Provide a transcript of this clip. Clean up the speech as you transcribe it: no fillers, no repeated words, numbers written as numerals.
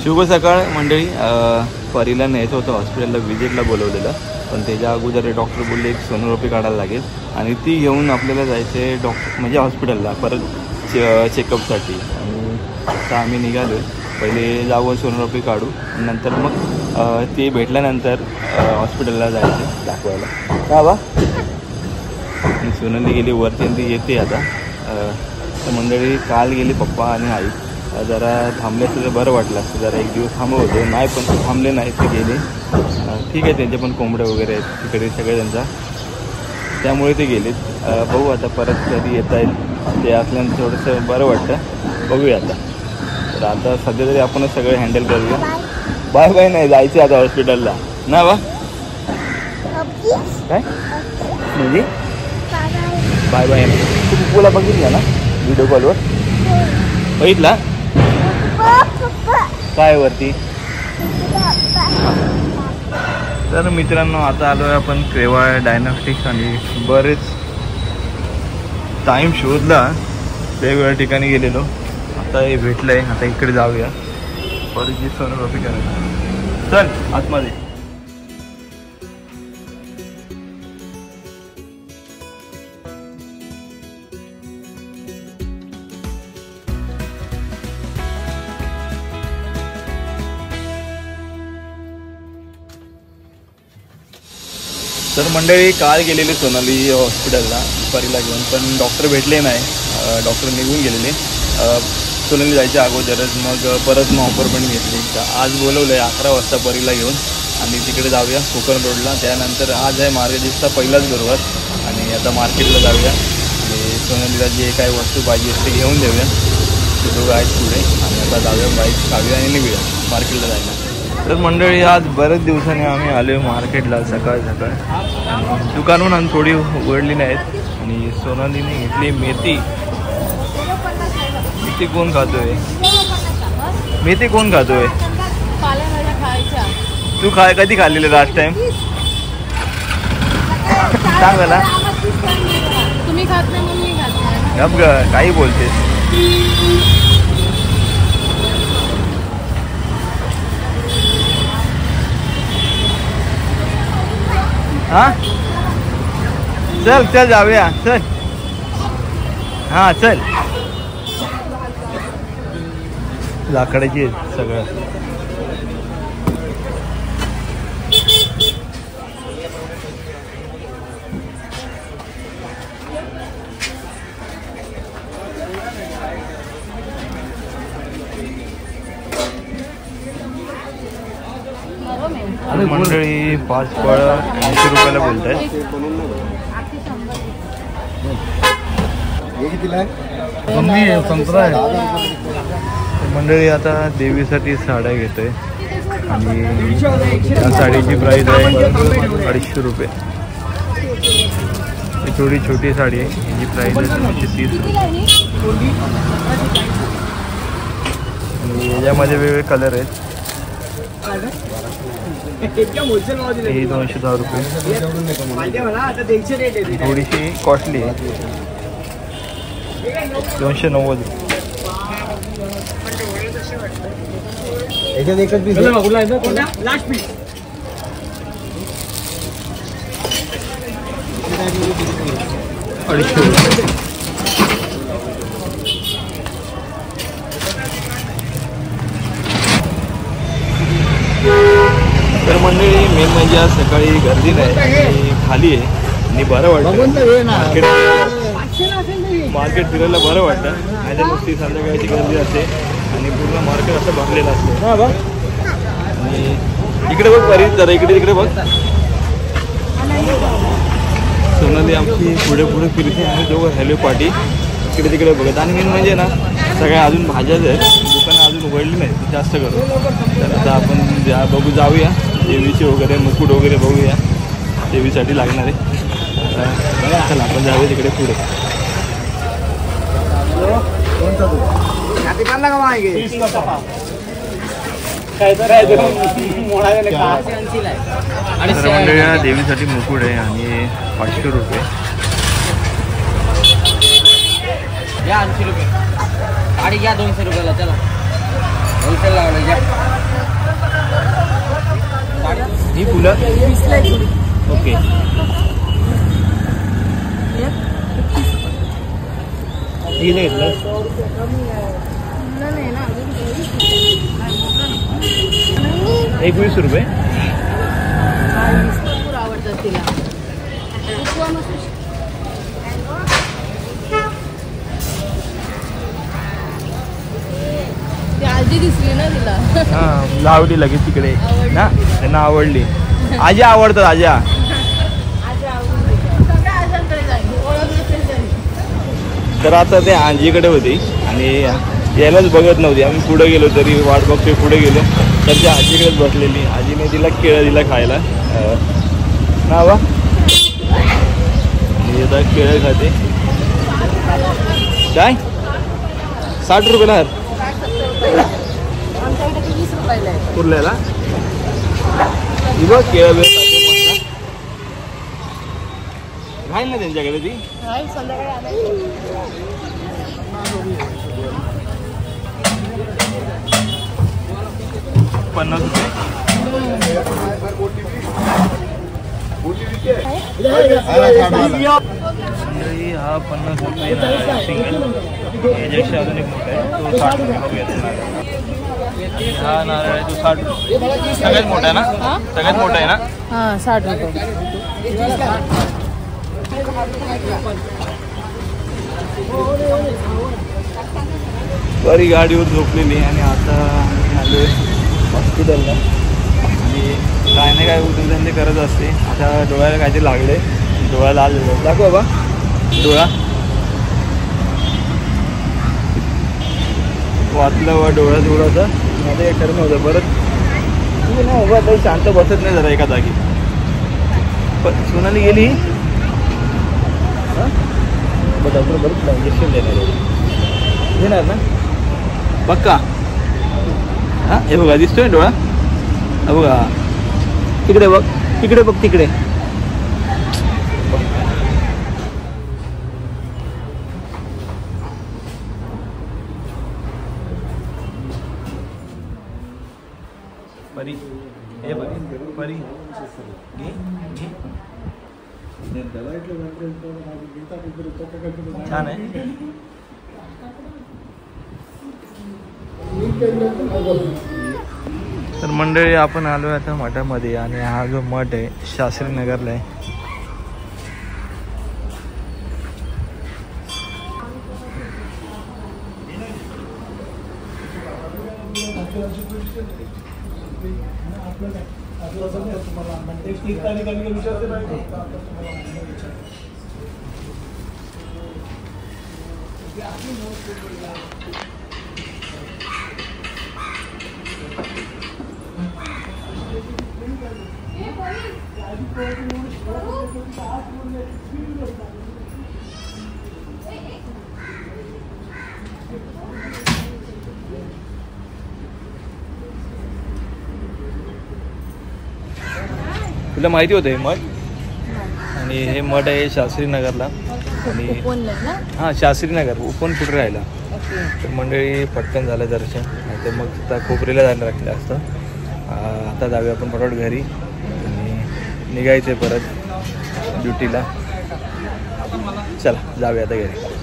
शुभ सकाळ मंडळी. परीला न्यायचं होतं हॉस्पिटलला, विजिटला बोलवलेलं, पण त्याच्या अगोदर डॉक्टर बोलले एक सोनोग्राफी काढायला लागेल आणि ती घेऊन आपल्याला जायचं आहे म्हणजे हॉस्पिटलला परत चेकअपसाठी. आणि आता आम्ही निघालो. पहिले जाऊन सोनोग्राफी काढू, नंतर मग ते भेटल्यानंतर हॉस्पिटलला जायचं दाखवायला. का बा सोनाली गेली वरती आणि ती येते आता. तर मंडळी काल गेली पप्पा आणि आई, जरा थांबले असते तर बरं वाटलं असतं. जरा एक दिवस थांबव होते, नाही पण ते थांबले नाही, ते गेले. ठीक आहे, त्यांचे पण कोंबडे वगैरे आहेत तिकडे सगळे त्यांचा, त्यामुळे ते गेलेत. बघू आता परत कधी येता येईल. ते असल्यानंतर थोडंसं बरं वाटतं, बघूया आता. तर आता सध्या तरी आपणच सगळं हँडल करूया. बाय बाय नाही जायचं आता हॉस्पिटलला ना बा. काय म्हणजे बाय बाय तू पुला बघितला ना व्हिडिओ कॉलवर, बघितला काय वरती. तर मित्रांनो आता आलो आहे आपण क्रेवाळ डायग्नोस्टिक्स आणि बरेच टाईम शोधला, वेगवेगळ्या ठिकाणी गेलेलो. आता हे भेटलं आहे, आता इकडे जाऊया परत सोनोग्राफी करायला. चल आतमध्ये. तर मंडळी काल गेलेले सोनाली हॉस्पिटलला परीला घेऊन, पण डॉक्टर भेटले नाही. डॉक्टर निघून गेलेले सोनाली जायच्या अगोदरच. मग परत अपॉइंटमेंट घेतली. तर आज बोलवलं आहे 11 वाजता परीला घेऊन आणि तिकडे जाऊया कोकण रोडला. त्यानंतर आज आहे मार्गशीर्षचा पहिलाच गुरुवार आणि आता मार्केटला जाऊया आणि सोनालीला जे काही वस्तू पाहिजे ते घेऊन देऊया. ते दोघं आहेत पुढे आणि आता जाऊया, बाईक काढूया आणि निघूया मार्केटला जायला. तर मंडळी आज बरेच दिवसांनी आम्ही आलो मार्केटला सकाळ सकाळ. दुकानहून थोडी उघडली नाहीत आणि सोनालीने घेतली मेथी. मेथी कोण खातोय? मेथी कोण खातोय? तू कधी खाल्लेले लास्ट टाइम सांग मला. तुम्ही खात नाही म्हणून मी खात नाही. ग काही बोलतेस. हा चल चल जाऊया चल. हा चल. लाकडाची सगळं. मंडळी 5 फळं 80 रुपयाला बोलत आहेत. मंडळी आता देवीसाठी साड्या घेतोय आणि त्या साडीची प्राईस आहे 250 रुपये. ही थोडी छोटी साडी आहे, हिची प्राईस आहे 230 रुपये. आणि याच्यामध्ये वेगवेगळे कलर आहेत. ही 210 रुपये. थोडीशी कॉस्टली आहे, 290 रुपये. एकच पीस 250 रुपये. तर मंडळी मेन म्हणजे आज सकाळी गर्दी नाही आणि खाली आहे आणि बरं वाटतं. मार्केट फिरायला बरं वाटतं. आणि नुसती संध्याकाळची गर्दी असते आणि पूर्ण मार्केट असं भरलेलं असतं. हा बघ, आणि इकडे बघ परी, जरा इकडे तिकडे बघ. सोनाली आमची पुढे पुढे फिरते आणि दोघं हॅलो पार्टी इकडे तिकडे बघत. आणि मेन म्हणजे ना सगळ्या अजून भाज्याच आहेत, दुकानं अजून उघडली नाही जास्त करून. तर आता आपण जाऊया देवीचे वगैरे मुकुट वगैरे बघूया, देवीसाठी लागणार आहे. चला आपण जाऊया तिकडे पुढे. मंडळी देवीसाठी मुकुट आहे आणि 500 रुपये. 80 रुपये. साडी घ्या 200 रुपयाला. चला होलसेल लावलं घ्या. ही फुलं ओके. हे घेतलं नाही ना 21 रुपये. भरपूर आवडतात तिला. ती आजी दिसली ना तिला. हां लावली लगेच तिकडे आवडली. ना, त्यांना आवडली. आजी आवडतात आज्या. सगळ्या आजांकडे जाईल ओळख नसेल तरी. तर आता ते आजीकडे होती आणि यायलाच बघत नव्हती. आम्ही पुढे गेलो तरी वाट बघतोय, पुढे गेलो तर ती आजीकडेच बसलेली. आजीने तिला केळं दिला खायला ना बा. मी आता केळं खाते. काय 60 रुपयाला हर आमच्याकडे 20 रुपयाला आहे. कुर्ल्याला. ही बघ केळं वेळ राहील ना त्यांच्याकडे ती. संध्याकाळी आणायचं. 50 रुपये. हा 50 रुपये सिंगल. याच्यापेक्षा अजून एक मोठा आहे तो 60 रुपये. हा नारळ आहे तो 60 रुपये. सगळ्यात मोठा आहे ना, सगळ्यात मोठा आहे ना. हां 60 रुपये. बरी गाडीवर झोपलेली आणि आता आम्ही आलो हॉस्पिटलला. आणि काय नाही काय उद्योगधंदे करत असते. आता डोळ्याला काहीतरी लागले, डोळा लाल झाला. दाखव बाबा डोळा वाचलं वा डोळा थोडासा. माझं हे ठरलं होतं परत तू ना उभा तर शांत बसत नाही जरा एका जागी. पण सोनाली गेली. डॉक्टर बरंच इंजेक्शन देणार ना पक्का. हां हे बघा दिसतोय डोळा. हा बघा तिकडे बघ, तिकडे बघ, तिकडे. परी हे बघ परी घे घे. छान आहे. तर मंडळी आपण आलो आता मठामध्ये आणि हा जो मठ आहे शास्त्री नगरला आहे. तुला माहिती होतं हे मठ. आणि हे मठ आहे शास्त्री नगरला. आणि हां शास्त्री नगर ओपन कुठे राहिला. तर मंडळी पटकन झालं दर्शन. नाही तर मग आता कोपरीला जायला लागलं असतं. आता जाऊया आपण पटपट घरी आणि निघायचं आहे परत ड्युटीला. चला जाऊया आता घरी.